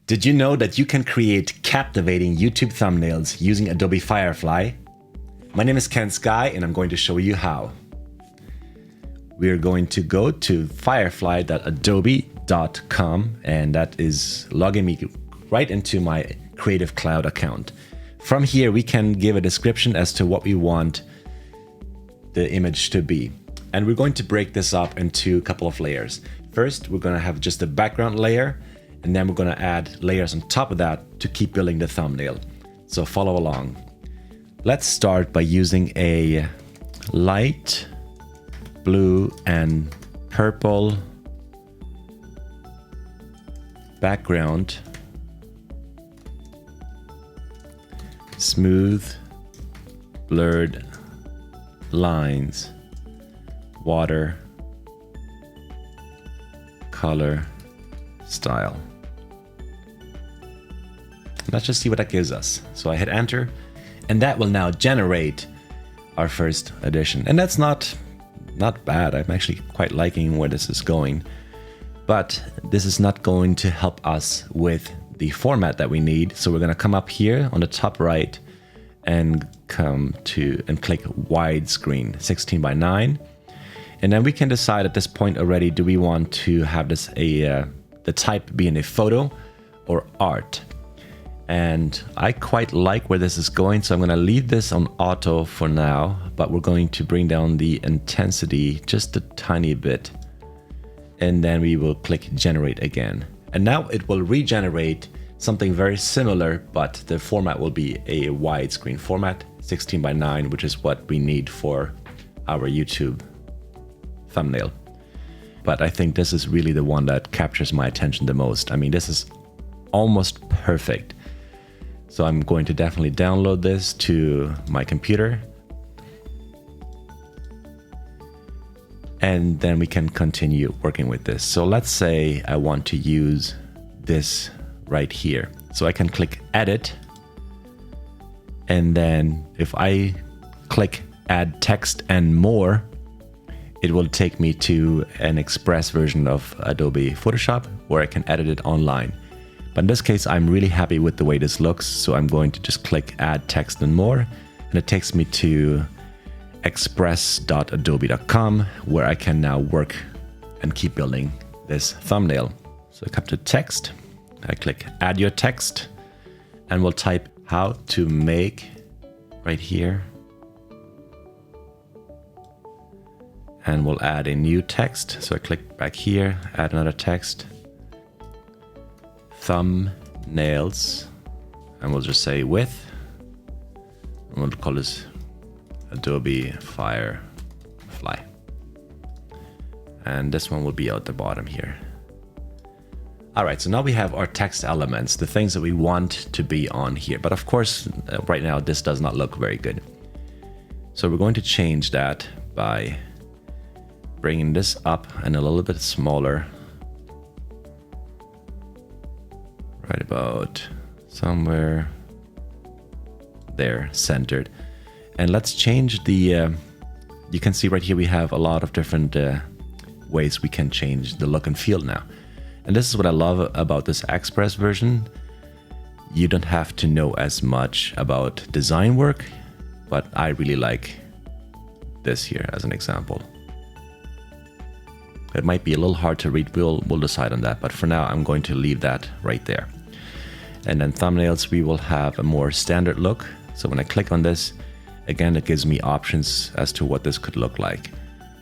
Did you know that you can create captivating YouTube thumbnails using Adobe Firefly? My name is Ken Sky and I'm going to show you how. We're going to go to firefly.adobe.com and that is logging me right into my Creative Cloud account. From here we can give a description as to what we want the image to be. And we're going to break this up into a couple of layers. First, we're going to have just a background layer, and then we're going to add layers on top of that to keep building the thumbnail. So follow along. Let's start by using a light blue and purple background, smooth, blurred lines, water, color, style. Let's just see what that gives us. So I hit enter and that will now generate our first edition. And that's not bad. I'm actually quite liking where this is going. But this is not going to help us with the format that we need. So we're going to come up here on the top right and click widescreen 16:9. And then we can decide at this point already, do we want to have this the type being a photo or art? And I quite like where this is going, so I'm going to leave this on auto for now, but we're going to bring down the intensity just a tiny bit. And then we will click generate again. And now it will regenerate something very similar, but the format will be a widescreen format, 16:9, which is what we need for our YouTube thumbnail. But I think this is really the one that captures my attention the most. I mean, this is almost perfect. So I'm going to definitely download this to my computer. And then we can continue working with this. So let's say I want to use this right here. So I can click edit. And then if I click add text and more, it will take me to an express version of Adobe Photoshop where I can edit it online. But in this case, I'm really happy with the way this looks. So I'm going to just click add text and more. And it takes me to express.adobe.com where I can now work and keep building this thumbnail. So I come to text, I click add your text and we'll type how to make right here. And we'll add a new text. So I click back here, add another text, thumbnails, and we'll just say with, and we'll call this Adobe Firefly. And this one will be at the bottom here. All right, so now we have our text elements, the things that we want to be on here. But of course, right now, this does not look very good. So we're going to change that by bringing this up and a little bit smaller. Right about somewhere there, centered. And let's change the, you can see right here we have a lot of different ways we can change the look and feel now. And this is what I love about this Express version. You don't have to know as much about design work, but I really like this here as an example. It might be a little hard to read, we'll decide on that, but for now I'm going to leave that right there. And then thumbnails, we will have a more standard look. So when I click on this, again, it gives me options as to what this could look like.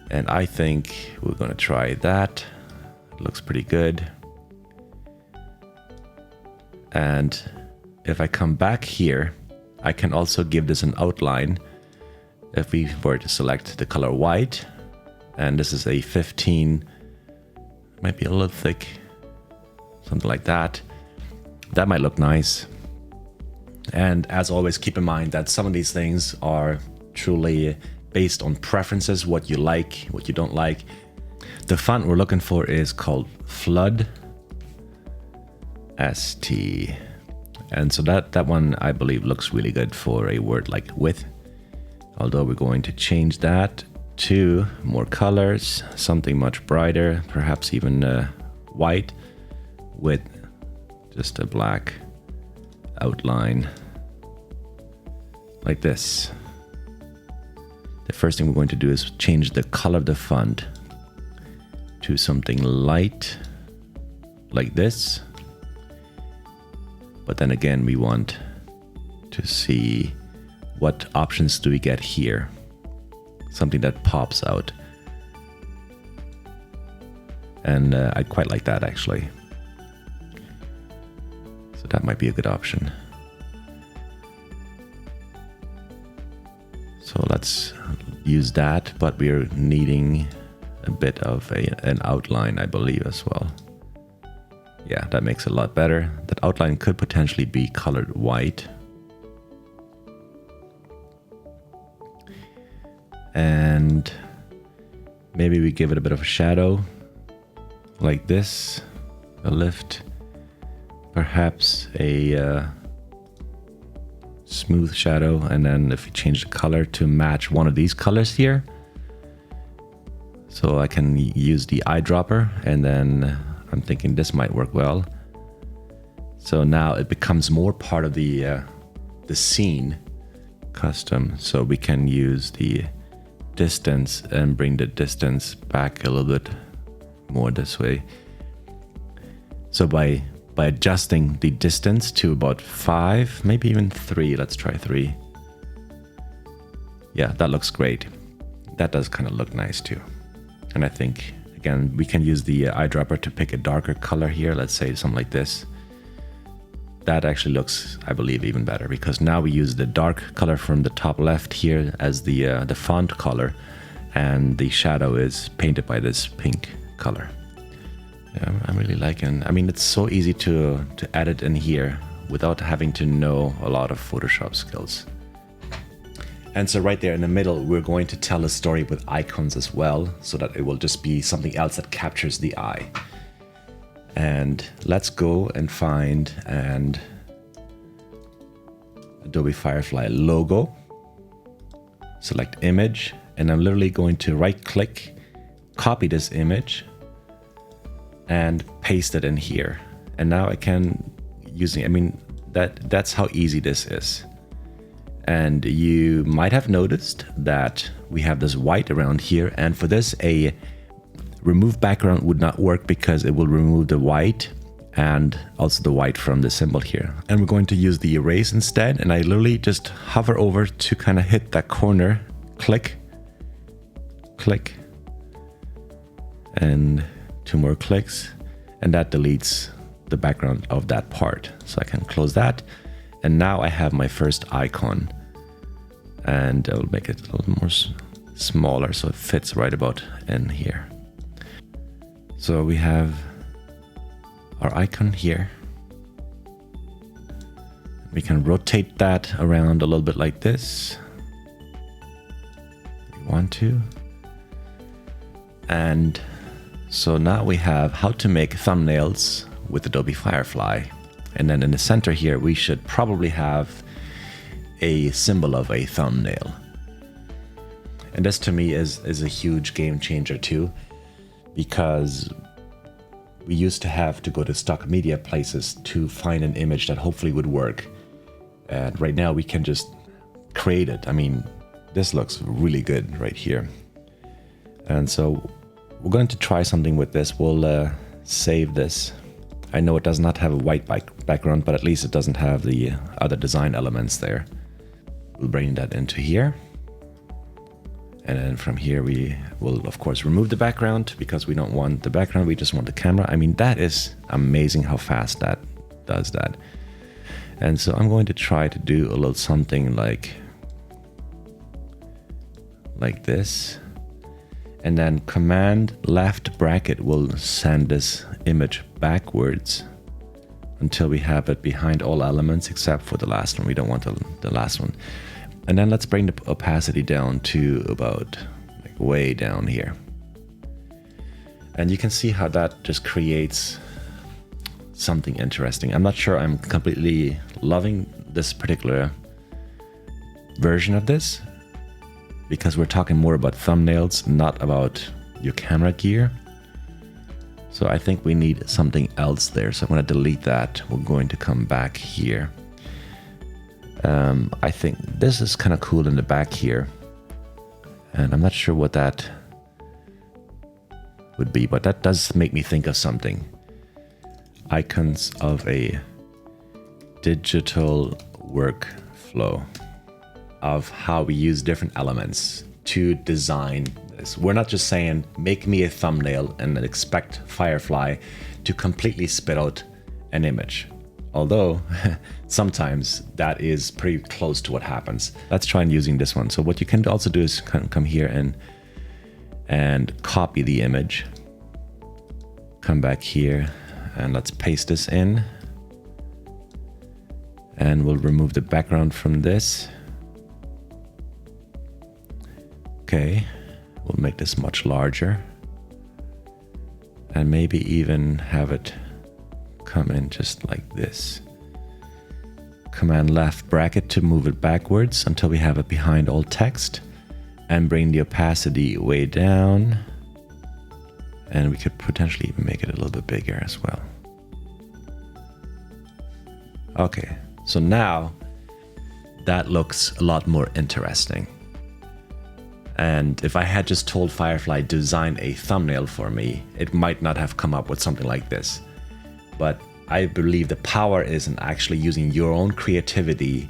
And I think we're going to try that. It looks pretty good. And if I come back here, I can also give this an outline. If we were to select the color white, and this is a 15, might be a little thick, something like that. That might look nice. And as always, keep in mind that some of these things are truly based on preferences, what you like, what you don't like. The font we're looking for is called Flood ST. And so that one, I believe, looks really good for a word like with. Although we're going to change that to more colors, something much brighter, perhaps even white with just a black outline like this. The first thing we're going to do is change the color of the font to something light like this. But then again, we want to see what options do we get here. Something that pops out. And I quite like that actually. So that might be a good option. So let's use that, but we're needing a bit of an outline, I believe, as well. Yeah, that makes it a lot better. That outline could potentially be colored white. And maybe we give it a bit of a shadow like this, a lift, perhaps a smooth shadow, and then if we change the color to match one of these colors here, so I can use the eyedropper, and then I'm thinking this might work well. So now it becomes more part of the scene custom, so we can use the distance and bring the distance back a little bit more this way. So by adjusting the distance to about 5, maybe even 3, let's try 3. Yeah, that looks great. That does kind of look nice too. And I think, again, we can use the eyedropper to pick a darker color here. Let's say something like this. That actually looks, I believe, even better, because now we use the dark color from the top left here as the font color, and the shadow is painted by this pink color. Yeah, I'm really liking. I mean, it's so easy to edit in here without having to know a lot of Photoshop skills. And so right there in the middle, we're going to tell a story with icons as well, so that it will just be something else that captures the eye. And let's go and find an Adobe Firefly logo, select image, and I'm literally going to right click, copy this image, and paste it in here. And now I can use it. I mean, that's how easy this is. And you might have noticed that we have this white around here, and for this a remove background would not work because it will remove the white and also the white from the symbol here. And we're going to use the erase instead, and I literally just hover over to kind of hit that corner, click, click, and 2 more clicks, and that deletes the background of that part. So I can close that, and now I have my first icon, and I'll make it a little more smaller so it fits right about in here. So we have our icon here. We can rotate that around a little bit like this if we want to. And so now we have how to make thumbnails with Adobe Firefly. And then in the center here, we should probably have a symbol of a thumbnail. And this to me is a huge game changer too, because we used to have to go to stock media places to find an image that hopefully would work. And right now we can just create it. I mean, this looks really good right here. And so we're going to try something with this. We'll save this. I know it does not have a white background, but at least it doesn't have the other design elements there. We'll bring that into here. And then from here, we will, of course, remove the background because we don't want the background. We just want the camera. I mean, that is amazing how fast that does that. And so I'm going to try to do a little something like this. And then command left bracket will send this image backwards until we have it behind all elements except for the last one. We don't want the last one. And then let's bring the opacity down to about like way down here. And you can see how that just creates something interesting. I'm not sure I'm completely loving this particular version of this, because we're talking more about thumbnails, not about your camera gear. So I think we need something else there. So I'm going to delete that. We're going to come back here. I think this is kind of cool in the back here. And I'm not sure what that would be, but that does make me think of something. Icons of a digital workflow of how we use different elements to design this. We're not just saying, make me a thumbnail and then expect Firefly to completely spit out an image. Although sometimes that is pretty close to what happens. Let's try and using this one. So what you can also do is come here and copy the image. Come back here and let's paste this in. And we'll remove the background from this. Okay, we'll make this much larger. And maybe even have it come in just like this. Command left bracket to move it backwards until we have it behind all text. And bring the opacity way down. And we could potentially even make it a little bit bigger as well. Okay, so now that looks a lot more interesting. And if I had just told Firefly design a thumbnail for me, it might not have come up with something like this. But I believe the power is in actually using your own creativity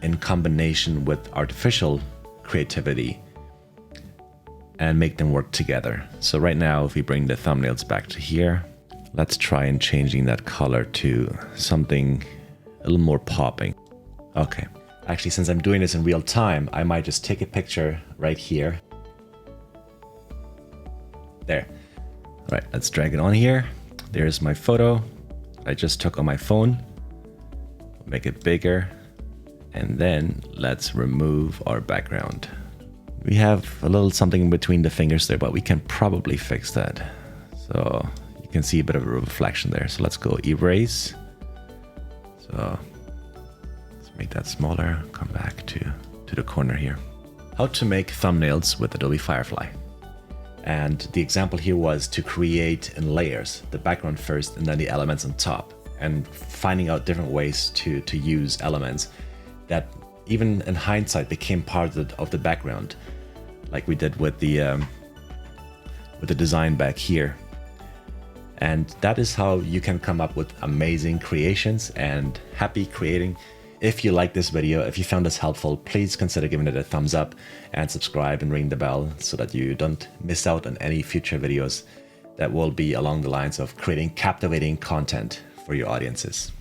in combination with artificial creativity and make them work together. So right now, if we bring the thumbnails back to here, let's try and changing that color to something a little more popping. Okay, actually, since I'm doing this in real time, I might just take a picture right here. There. All right, let's drag it on here. There's my photo I just took on my phone. Make it bigger. And then let's remove our background. We have a little something in between the fingers there, but we can probably fix that. So you can see a bit of a reflection there. So let's go erase. So let's make that smaller. Come back to the corner here. How to make thumbnails with Adobe Firefly. And the example here was to create in layers, the background first and then the elements on top, and finding out different ways to use elements that even in hindsight became part of the background, like we did with the design back here. And that is how you can come up with amazing creations and happy creating. If you like this video, if you found this helpful, please consider giving it a thumbs up and subscribe and ring the bell so that you don't miss out on any future videos that will be along the lines of creating captivating content for your audiences.